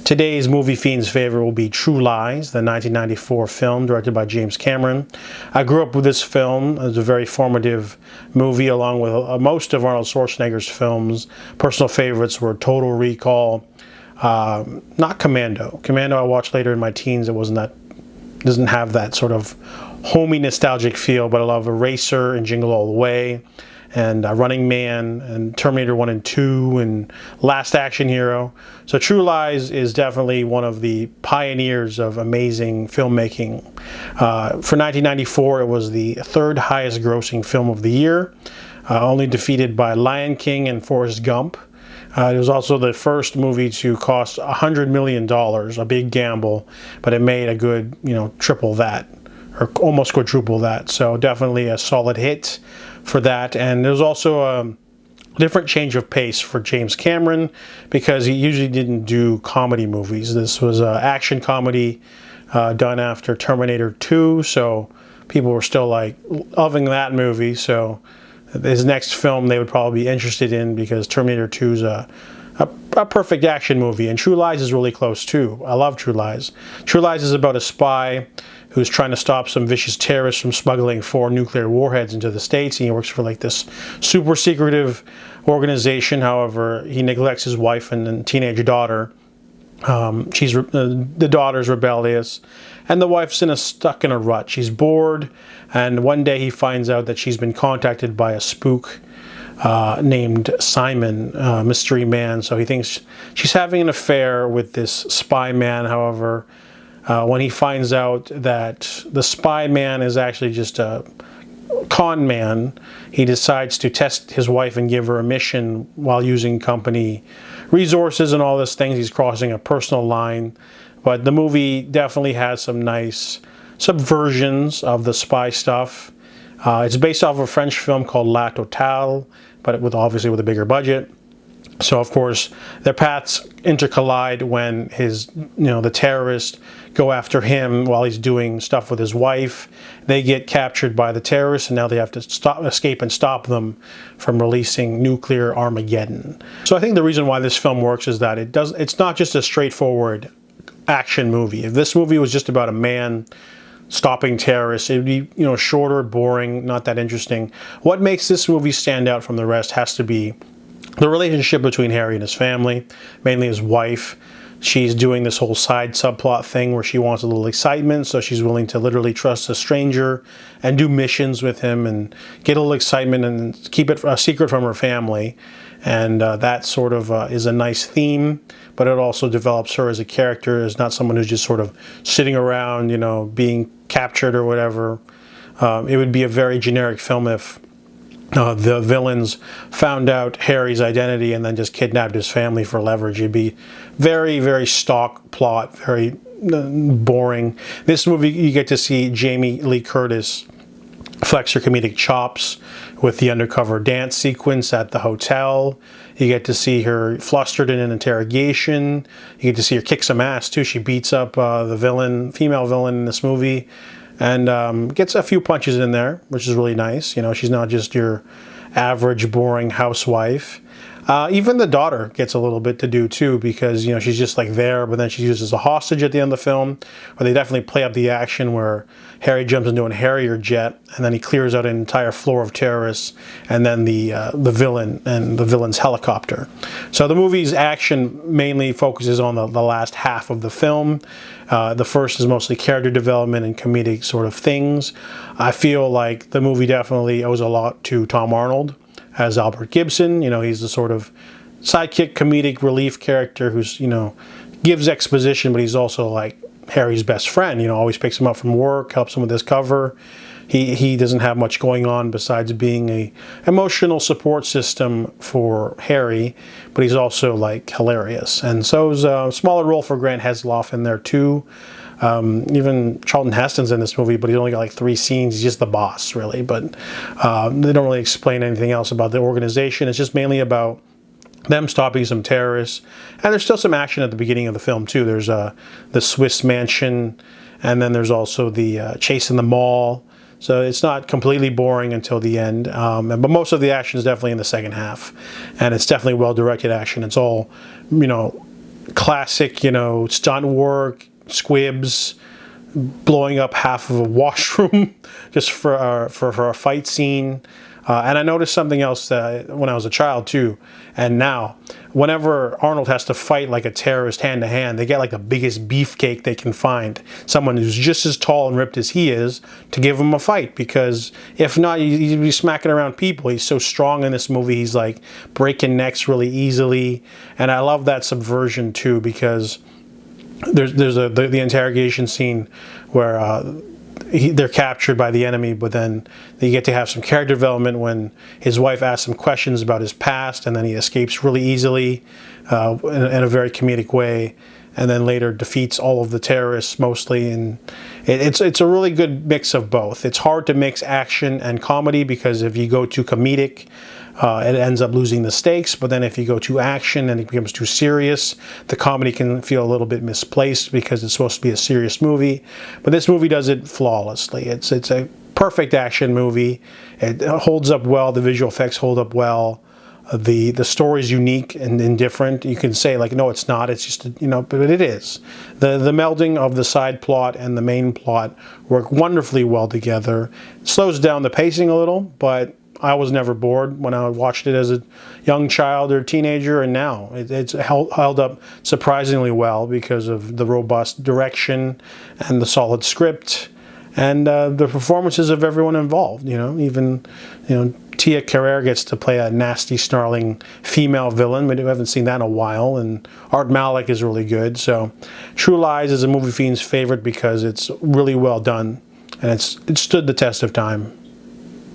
Today's Movie Fiend's favorite will be True Lies, the 1994 film directed by James Cameron. I grew up with this film. It was a very formative movie, along with most of Arnold Schwarzenegger's films. Personal favorites were Total Recall, not Commando. Commando I watched later in my teens. It wasn't that, doesn't have that sort of homey nostalgic feel, but I love Eraser and Jingle All the Way, and Running Man, and Terminator 1 and 2, and Last Action Hero. So True Lies is definitely one of the pioneers of amazing filmmaking. For 1994, it was the third highest grossing film of the year, only defeated by Lion King and Forrest Gump. It was also the first movie to cost $100 million, a big gamble, but it made a good, triple that, or almost quadruple that. So definitely a solid hit for that. And there's also a different change of pace for James Cameron, because he usually didn't do comedy movies. This was an action comedy done after Terminator 2, so people were still like loving that movie. So his next film they would probably be interested in, because Terminator 2 is a perfect action movie, and True Lies is really close too. I love True Lies. True Lies is about a spy who's trying to stop some vicious terrorists from smuggling 4 nuclear warheads into the States. He works for like this super secretive organization. However, he neglects his wife and teenage daughter. The daughter's rebellious, and the wife's stuck in a rut. She's bored, and one day he finds out that she's been contacted by a spook named Simon, mystery man. So he thinks she's having an affair with this spy man. However, when he finds out that the spy man is actually just a con man, he decides to test his wife and give her a mission while using company resources and all these things. He's crossing a personal line. But the movie definitely has some nice subversions of the spy stuff. It's based off a French film called La Totale, but obviously with a bigger budget. So of course their paths intercollide when the terrorists go after him while he's doing stuff with his wife. They get captured by the terrorists, and now they have to escape and stop them from releasing nuclear Armageddon. So I think the reason why this film works is that it's not just a straightforward action movie. If this movie was just about a man stopping terrorists, it'd be shorter, boring, not that interesting. What makes this movie stand out from the rest has to be the relationship between Harry and his family, mainly his wife. She's doing this whole side subplot thing where she wants a little excitement, so she's willing to literally trust a stranger and do missions with him and get a little excitement and keep it a secret from her family. And that sort of is a nice theme, but it also develops her as a character, as not someone who's just sort of sitting around, being captured or whatever. It would be a very generic film if the villains found out Harry's identity and then just kidnapped his family for leverage. It'd be very, very stock plot, very boring. This movie, you get to see Jamie Lee Curtis flex her comedic chops with the undercover dance sequence at the hotel. You get to see her flustered in an interrogation. You get to see her kick some ass too. She beats up the female villain in this movie, and gets a few punches in there, which is really nice. She's not just your average boring housewife. Even the daughter gets a little bit to do too, because she's just like there, but then she's used as a hostage at the end of the film. Where they definitely play up the action where Harry jumps into a Harrier jet, and then he clears out an entire floor of terrorists, and then the villain and the villain's helicopter. So the movie's action mainly focuses on the last half of the film. The first is mostly character development and comedic sort of things. I feel like the movie definitely owes a lot to Tom Arnold as Albert Gibson. He's the sort of sidekick comedic relief character who's, gives exposition, but he's also like Harry's best friend, always picks him up from work, helps him with his cover. He doesn't have much going on besides being a emotional support system for Harry, but he's also like hilarious. And so is a smaller role for Grant Heslov in there too. Even Charlton Heston's in this movie, but he's only got like 3 scenes. He's just the boss, really. But they don't really explain anything else about the organization. It's just mainly about them stopping some terrorists. And there's still some action at the beginning of the film too. There's the Swiss mansion, and then there's also the chase in the mall. So it's not completely boring until the end. But most of the action is definitely in the second half. And it's definitely well-directed action. It's all, classic, stunt work, squibs, blowing up half of a washroom just for a fight scene. And I noticed something else when I was a child too, and now, whenever Arnold has to fight like a terrorist hand to hand, they get like the biggest beefcake they can find, someone who's just as tall and ripped as he is, to give him a fight, because if not, he'd be smacking around people. He's so strong in this movie. He's like breaking necks really easily, and I love that subversion too, because there's the interrogation scene where they're captured by the enemy, but then they get to have some character development when his wife asks him questions about his past, and then he escapes really easily in a very comedic way, and then later defeats all of the terrorists mostly. And it's a really good mix of both. It's hard to mix action and comedy, because if you go too comedic, it ends up losing the stakes. But then if you go to action and it becomes too serious, the comedy can feel a little bit misplaced, because it's supposed to be a serious movie. But this movie does it flawlessly. It's a perfect action movie. It holds up well. The visual effects hold up well. The story's unique and different. You can say like, no, it's not. It's just, but it is. The melding of the side plot and the main plot work wonderfully well together. It slows down the pacing a little, but I was never bored when I watched it as a young child or teenager, and now it's held up surprisingly well because of the robust direction and the solid script and the performances of everyone involved. Even Tia Carrere gets to play a nasty, snarling female villain. We haven't seen that in a while, and Art Malik is really good. So True Lies is a Movie Fiend's favorite because it's really well done, and it stood the test of time.